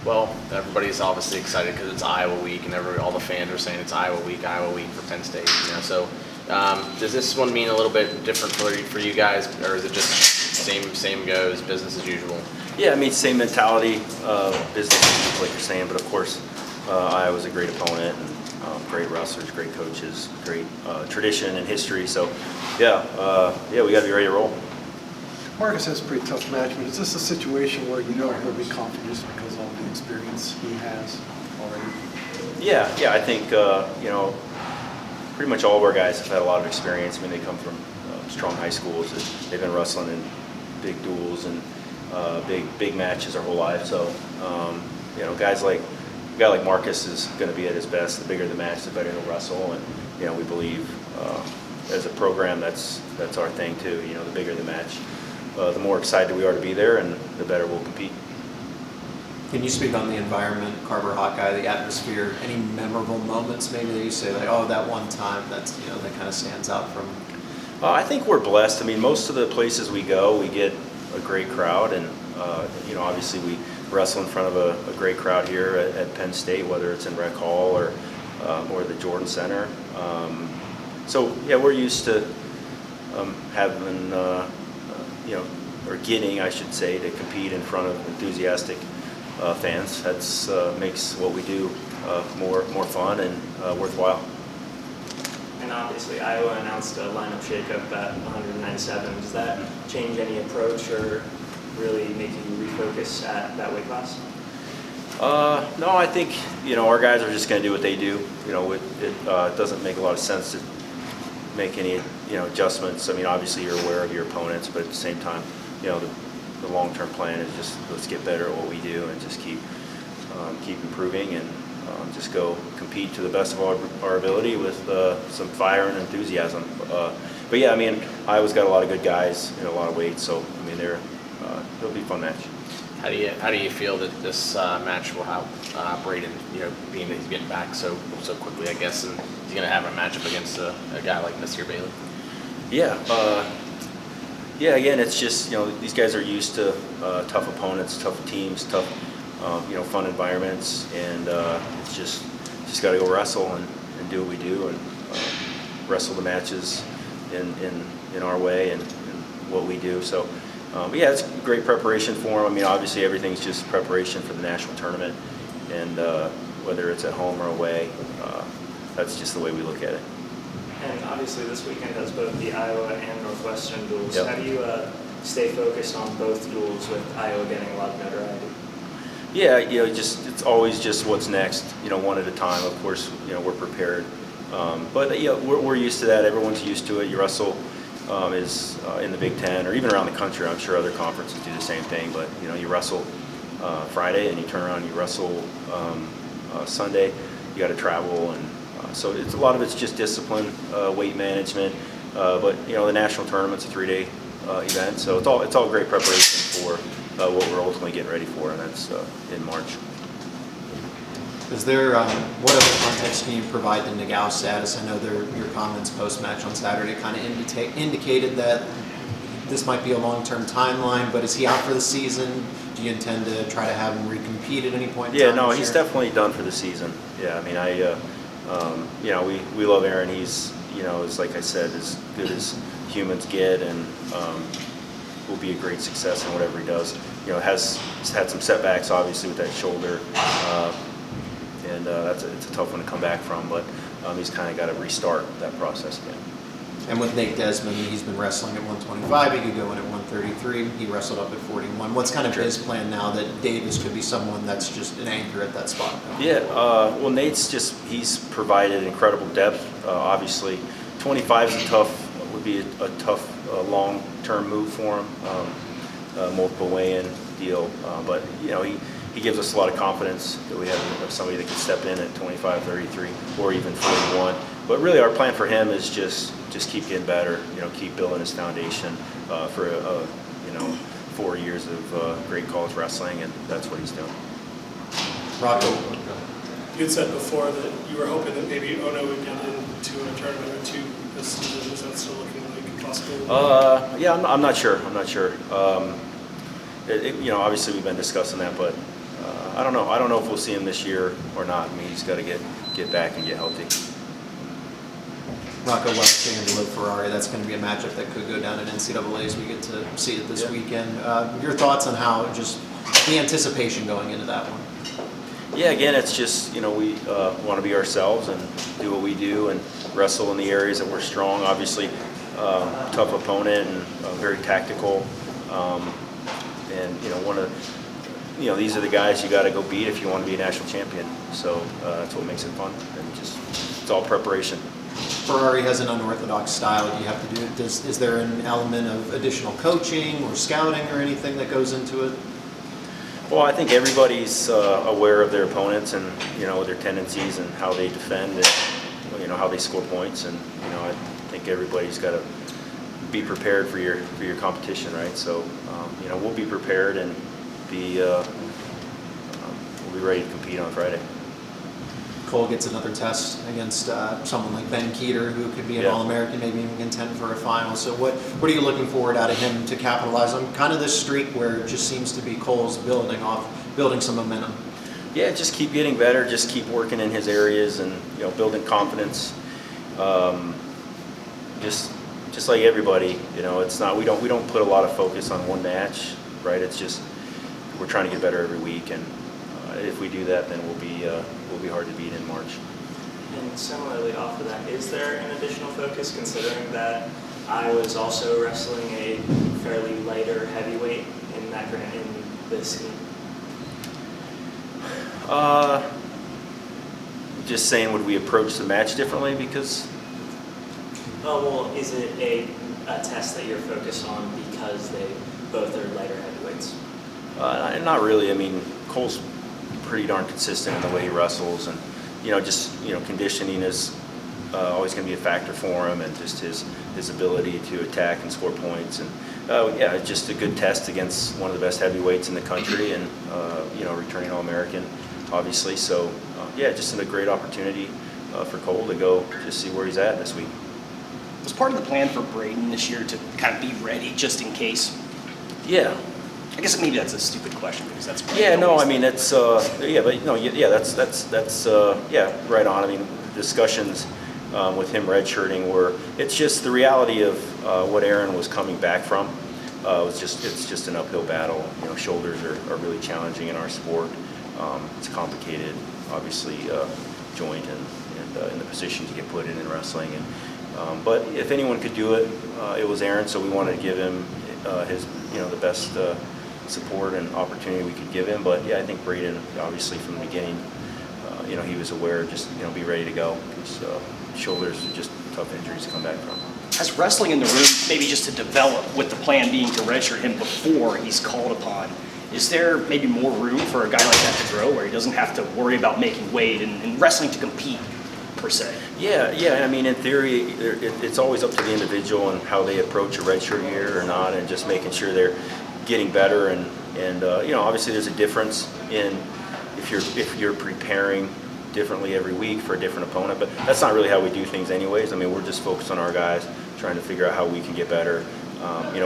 Well, everybody's obviously excited because it's Iowa week, and all the fans are saying it's Iowa week for Penn State. So, does this one mean a little bit different for you guys, or is it just same goes, business as usual? Yeah, I mean, same mentality, business as usual, like you're saying. But of course, Iowa's a great opponent, and great wrestlers, great coaches, great tradition and history. So, yeah, we got to be ready to roll. Marcus has a pretty tough match, but is this a situation where you know he'll be confident just because of all the experience he has already? Yeah, I think, pretty much all of our guys have had a lot of experience. I mean, they come from strong high schools. They've been wrestling in big duels and big matches their whole life. So, a guy like Marcus is going to be at his best. The bigger the match, the better he'll wrestle. And, we believe as a program that's our thing too. The bigger the match, the more excited we are to be there, and the better we'll compete. Can you speak on the environment, Carver-Hawkeye, the atmosphere, any memorable moments maybe that you say, like, oh, that one time that kind of stands out from? I think we're blessed. I mean, most of the places we go, we get a great crowd, and obviously we wrestle in front of a great crowd here at Penn State, whether it's in Rec Hall or the Jordan Center. So yeah, we're used to having or getting, I should say, to compete in front of enthusiastic fans. That's makes what we do more fun and worthwhile. And obviously, Iowa announced a lineup shakeup at 197. Does that change any approach or really make you refocus at that weight class? No, I think our guys are just going to do what they do. It doesn't make a lot of sense to make any adjustments. I mean, obviously you're aware of your opponents, but at the same time, the long-term plan is just let's get better at what we do and just keep improving and just go compete to the best of our ability with some fire and enthusiasm. But yeah, I mean, Iowa's got a lot of good guys and a lot of weight, so I mean, it'll be a fun match. How do you feel that this match will help Braeden, being that he's getting back so quickly, I guess, and he's going to have a matchup against a guy like Nasir Bailey? Yeah, again, it's just, these guys are used to tough opponents, tough teams, tough, fun environments, and it's just got to go wrestle and do what we do and wrestle the matches in our way and what we do. So, yeah, it's great preparation for them. I mean, obviously everything's just preparation for the national tournament, and whether it's at home or away, that's just the way we look at it. And obviously this weekend has both the Iowa and Northwestern duels. Yep. How do you stay focused on both duels with Iowa getting a lot of notoriety? Yeah, it's always just what's next, one at a time. Of course, we're prepared. But we're used to that. Everyone's used to it. You wrestle is in the Big Ten or even around the country. I'm sure other conferences do the same thing. But, you wrestle Friday and you turn around and you wrestle Sunday. You got to travel, and so a lot of it's just discipline, weight management. But the national tournament's a 3-day event, so it's all great preparation for what we're ultimately getting ready for, and that's in March. Is there what other context can you provide the Nagao status? I know your comments post-match on Saturday kind of indicated that this might be a long-term timeline, but is he out for the season? Do you intend to try to have him recompete at any point in time? Yeah, no, he's definitely done for the season. Yeah, I mean, we love Aaron. He's, as like I said, as good as humans get, and will be a great success in whatever he does. Has had some setbacks, obviously, with that shoulder, and it's a tough one to come back from, but he's kind of got to restart that process again. And with Nate Desmond, he's been wrestling at 125. He could go in at 133. He wrestled up at 41. What's kind of his plan now that Davis could be someone that's just an anchor at that spot? Yeah, well, he's provided incredible depth. Obviously, 25 would be a tough long-term move for him. Multiple weigh-in deal, but he gives us a lot of confidence that we have somebody that can step in at 25, 33, or even 41. But really, our plan for him is just keep getting better. Keep building his foundation for 4 years of great college wrestling, and that's what he's doing. Rocco, you had said before that you were hoping that maybe Ono would get into a tournament or two this season. Is that still looking like a possibility? Yeah, I'm not sure. Obviously we've been discussing that, but I don't know. I don't know if we'll see him this year or not. I mean, he's got to get back and get healthy. Rocco Welsh, Angelo Ferrari, that's going to be a matchup that could go down in NCAAs. We get to see it this weekend. Your thoughts on how just the anticipation going into that one? Yeah, again, it's just, we want to be ourselves and do what we do and wrestle in the areas that we're strong. Obviously, tough opponent and very tactical. These are the guys you got to go beat if you want to be a national champion. So that's what makes it fun. And it's all preparation. Ferrari has an unorthodox style. Do you have to do it? Is there an element of additional coaching or scouting or anything that goes into it? Well, I think everybody's aware of their opponents and their tendencies and how they defend and how they score points. And I think everybody's got to be prepared for your competition, right? So we'll be prepared and we'll be ready to compete on Friday. Cole gets another test against someone like Ben Kueter, who could be an All-American, maybe even contend for a final. So what are you looking forward out of him to capitalize on kind of this streak where it just seems to be Cole's building some momentum? Yeah, just keep getting better, just keep working in his areas and building confidence. Just like everybody, it's not we don't put a lot of focus on one match, right? It's just we're trying to get better every week, and if we do that, then we'll be hard to beat in March. And similarly off of that, is there an additional focus considering that Iowa is also wrestling a fairly lighter heavyweight in this scheme? Just saying, would we approach the match differently because? Oh, well, is it a test that you're focused on because they both are lighter heavyweights? Not really. I mean, Cole's pretty darn consistent in the way he wrestles, and conditioning is always going to be a factor for him, and just his ability to attack and score points, and it's just a good test against one of the best heavyweights in the country, and returning All-American, obviously. So just a great opportunity for Cole to go just see where he's at this week. Was part of the plan for Braden this year to kind of be ready just in case? Yeah. I guess maybe that's a stupid question because that's I mean that's that's right on. I mean, discussions with him redshirting it's just the reality of what Aaron was coming back from. It's just an uphill battle. Shoulders are really challenging in our sport. It's complicated, obviously, joint and in the position to get put in wrestling. And but if anyone could do it, it was Aaron. So we wanted to give him his the best support and opportunity we could give him. But I think Braden, obviously from the beginning, he was aware, just be ready to go because shoulders are just tough injuries to come back from. Has wrestling in the room, maybe just to develop, with the plan being to redshirt him before he's called upon, is there maybe more room for a guy like that to grow where he doesn't have to worry about making weight and wrestling to compete per se? Yeah. I mean, in theory, it's always up to the individual and how they approach a redshirt year or not, and just making sure they're getting better. And obviously there's a difference in if you're preparing differently every week for a different opponent, but that's not really how we do things anyways. I mean, we're just focused on our guys, trying to figure out how we can get better.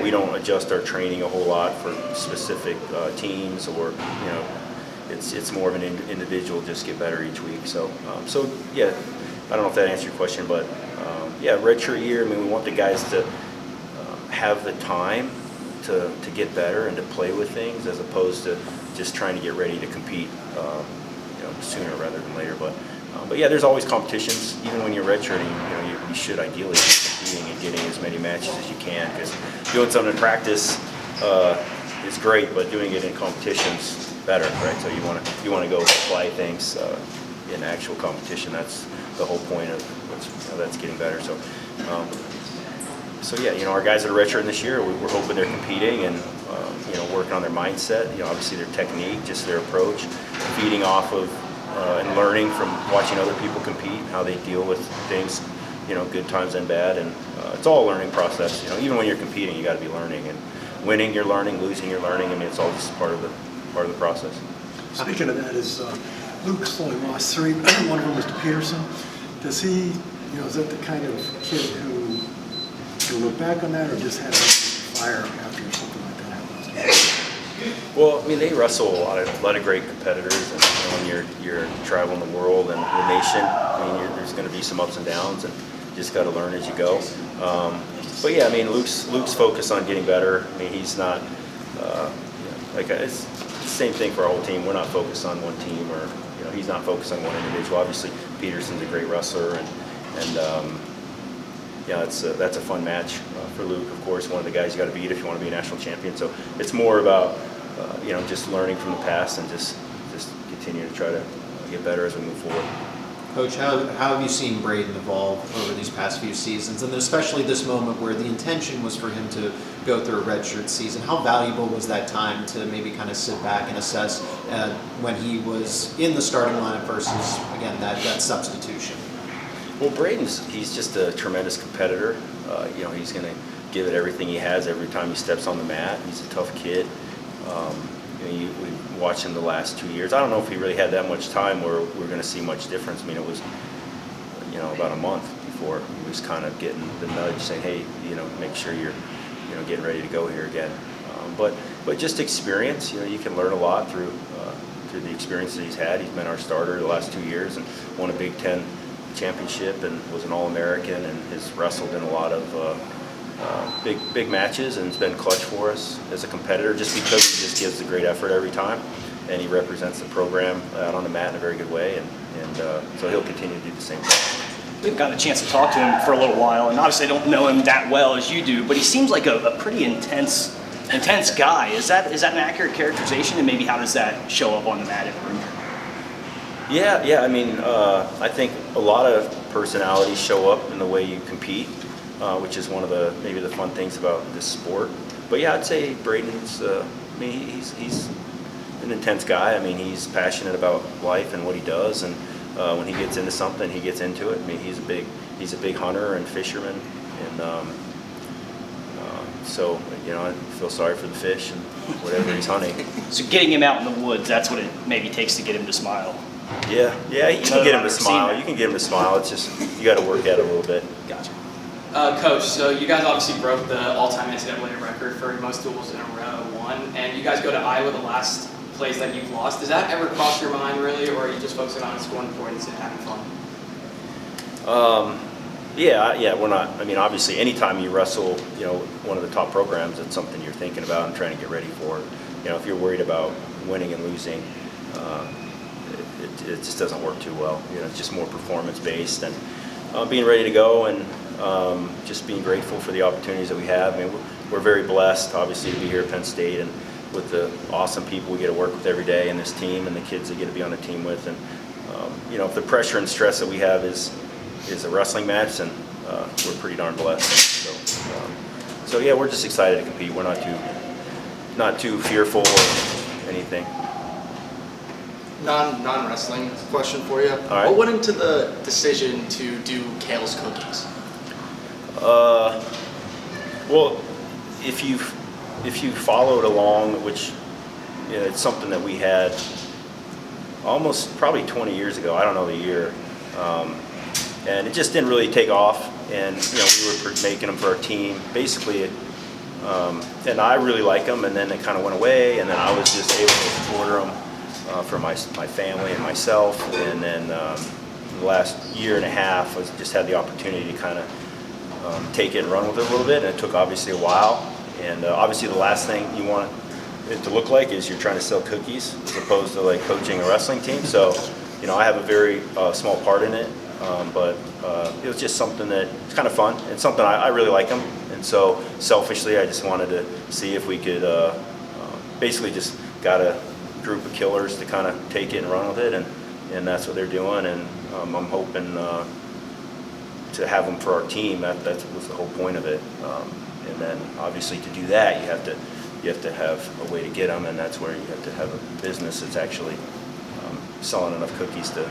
We don't adjust our training a whole lot for specific teams, or it's more of an individual, just get better each week. So I don't know if that answered your question, but redshirt year. I mean, we want the guys to have the time to get better and to play with things, as opposed to just trying to get ready to compete sooner rather than later. But there's always competitions. Even when you're redshirting, you should ideally be competing and getting as many matches as you can, because doing something in practice is great, but doing it in competition's better, right? So you want to go apply things in actual competition. That's the whole point of that's getting better. So our guys that are redshirting this year, we're hoping they're competing and working on their mindset. Obviously their technique, just their approach, feeding off of and learning from watching other people compete, how they deal with things, good times and bad, and it's all a learning process. Even when you're competing, you got to be learning, and winning you're learning, losing you're learning. I mean, it's all just part of the process. Speaking of that, Luke's only lost 3. One of them was to Peterson. Does he, is that the kind of kid who can look back on that, or just had a fire after something like that happens? Well, I mean, they wrestle a lot of great competitors, and when you're traveling the world and the nation, I mean, there's going to be some ups and downs, and you just got to learn as you go. But yeah, I mean, Luke's focused on getting better. I mean, he's not it's the same thing for our whole team. We're not focused on one team, or he's not focused on one individual. Obviously, Peterson's a great wrestler, and yeah, that's a fun match for Luke. Of course, one of the guys you got to beat if you want to be a national champion. So it's more about just learning from the past and just continue to try to get better as we move forward. Coach, how have you seen Braden evolve over these past few seasons, and especially this moment where the intention was for him to go through a redshirt season? How valuable was that time to maybe kind of sit back and assess when he was in the starting lineup versus, again, that substitution? Well, he's just a tremendous competitor. He's going to give it everything he has every time he steps on the mat. He's a tough kid. We've watched him the last 2 years. I don't know if he really had that much time where we're going to see much difference. I mean, it was, about a month before he was kind of getting the nudge saying, hey, make sure you're, getting ready to go here again. But just experience, you can learn a lot through the experience that he's had. He's been our starter the last 2 years and won a Big Ten championship and was an All-American and has wrestled in a lot of big matches and has been clutch for us as a competitor just because he just gives a great effort every time, and he represents the program out on the mat in a very good way, and so he'll continue to do the same thing. We've gotten a chance to talk to him for a little while, and obviously I don't know him that well as you do, but he seems like a pretty intense guy. Is that an accurate characterization, and maybe how does that show up on the mat in the room? Yeah. I mean, I think a lot of personalities show up in the way you compete, which is one of maybe the fun things about this sport. But yeah, I'd say Braden's. He's an intense guy. I mean, he's passionate about life and what he does, and when he gets into something, he gets into it. I mean, he's a big hunter and fisherman, and so I feel sorry for the fish and whatever he's hunting. So getting him out in the woods, that's what it maybe takes to get him to smile. Yeah, you can get him to smile. You can get him to smile. It's just you got to work at it a little bit. Gotcha. Coach, so you guys obviously broke the all-time NCAA record for most duels in a row, and you guys go to Iowa, the last place that you've lost. Does that ever cross your mind, really, or are you just focusing on scoring points and having fun? Yeah, we're not. I mean, obviously, anytime you wrestle, one of the top programs, it's something you're thinking about and trying to get ready for. If you're worried about winning and losing, it just doesn't work too well. It's just more performance-based and being ready to go and just being grateful for the opportunities that we have. I mean, we're very blessed, obviously, to be here at Penn State and with the awesome people we get to work with every day and this team and the kids that get to be on the team with. And, if the pressure and stress that we have is a wrestling match, then we're pretty darn blessed. So yeah, we're just excited to compete. We're not too fearful or anything. Non-wrestling question for you. All right. What went into the decision to do Cael's cookies? Well, if you followed along, which it's something that we had almost probably 20 years ago. I don't know the year, and it just didn't really take off. And we were making them for our team, basically. And I really like them, and then it kind of went away, and then I was just able to order them for my family and myself. And then the last year and a half, I just had the opportunity to kind of take it and run with it a little bit, and it took obviously a while. And obviously the last thing you want it to look like is you're trying to sell cookies as opposed to like coaching a wrestling team. So, I have a very small part in it, but it was just something that it's kind of fun. It's something I really like them, and so selfishly I just wanted to see if we could basically just got a group of killers to kind of take it and run with it, and that's what they're doing. And I'm hoping to have them for our team. That was the whole point of it. And then obviously to do that, you have to have a way to get them, and that's where you have to have a business that's actually selling enough cookies to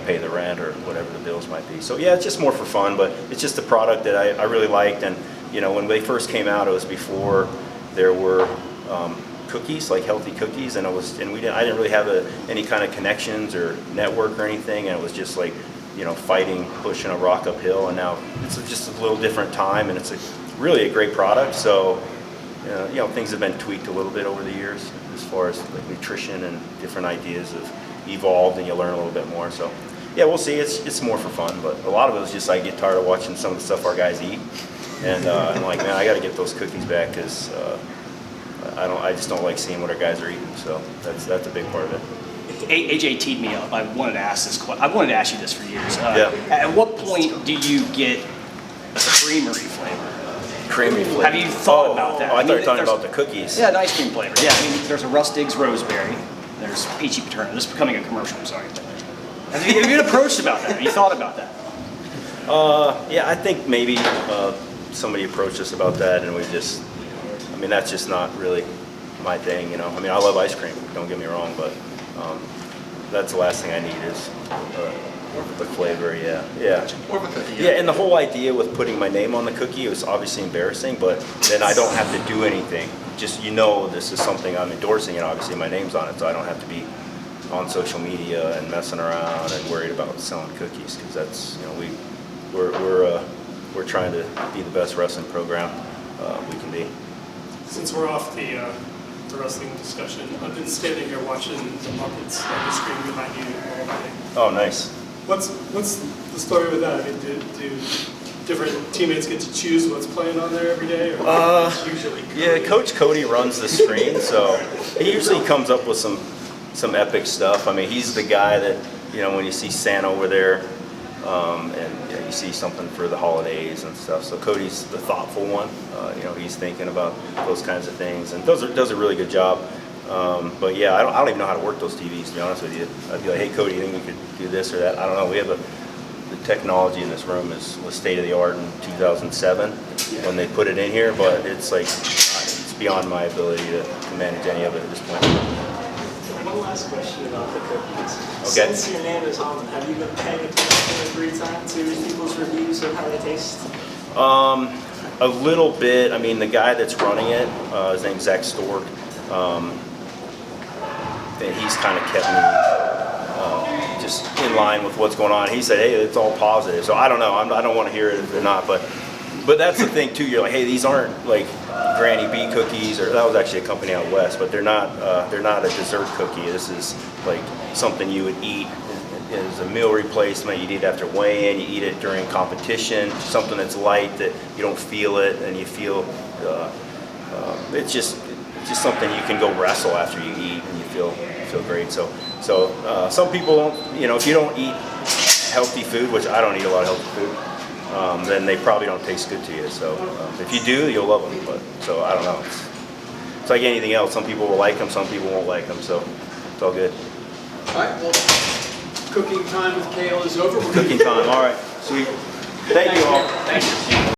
pay the rent or whatever the bills might be. So yeah, it's just more for fun, but it's just a product that I really liked. And when they first came out, it was before there were cookies, like healthy cookies, and I didn't really have any kind of connections or network or anything, and it was just like pushing a rock uphill. And now it's just a little different time, and it's really a great product. So things have been tweaked a little bit over the years as far as like nutrition and different ideas have evolved, and you learn a little bit more. So yeah, we'll see. It's more for fun, but a lot of it is just I get tired of watching some of the stuff our guys eat, and I'm like, man, I got to get those cookies back because I just don't like seeing what our guys are eating. So that's a big part of it. AJ teed me up. I wanted to ask this question. I wanted to ask you this for years. Yeah. At what point do you get a Creamery flavor? Creamy flavor. Have you thought about that? Oh, I thought you were talking there's- about the cookies. Yeah, the ice cream flavor. Yeah, I mean, there's a Russ Diggs Roseberry. There's Peachy Paterno. This is becoming a commercial, I'm sorry. Have you been approached about that? Have you thought about that? Yeah, I think maybe somebody approached us about that, and I mean, that's just not really my thing, you know. I mean, I love ice cream, don't get me wrong, but that's the last thing I need is the flavor, yeah. More of a cookie. Yeah, and the whole idea with putting my name on the cookie was obviously embarrassing, but then I don't have to do anything. Just, this is something I'm endorsing, and obviously my name's on it, so I don't have to be on social media and messing around and worried about selling cookies, because that's, we're trying to be the best wrestling program we can be. Since we're off the wrestling discussion, I've been standing here watching the Muppets on the screen behind you all day. Oh, nice. What's the story with that? I mean, do different teammates get to choose what's playing on there every day? Or it's usually Yeah, Coach Cody runs the screen, so he usually comes up with some epic stuff. I mean, he's the guy that, when you see Santa over there, and you see something for the holidays and stuff. So Cody's the thoughtful one. He's thinking about those kinds of things, and does a really good job. But yeah, I don't even know how to work those TVs, to be honest with you. I'd be like, hey Cody, you think we could do this or that? I don't know. We have the technology in this room was state of the art in 2007 when they put it in here, but it's like it's beyond my ability to manage any of it at this point. One last question about the cookies. Okay. Since your name is on them, have you been paying attention in free time to people's reviews of how they taste? A little bit. I mean, the guy that's running it, his name's Zach Stork, and he's kind of kept me just in line with what's going on. He said, hey, it's all positive. So I don't know. I don't want to hear it if they're not, but that's the thing too. You're like, hey, these aren't like Granny B cookies, or that was actually a company out west, but they're not a dessert cookie. This is like something you would eat as a meal replacement. You'd eat after weigh-in, you eat it during competition, something that's light that you don't feel it, and you feel it's just something you can go wrestle after you eat, and you feel great. So some people don't, if you don't eat healthy food, which I don't eat a lot of healthy food, then they probably don't taste good to you. So if you do, you'll love them. But so I don't know. It's like anything else. Some people will like them, some people won't like them. So it's all good. All right, well, cooking time with Cael is over. Cooking time. All right. Sweet. Thank you all. Thank you.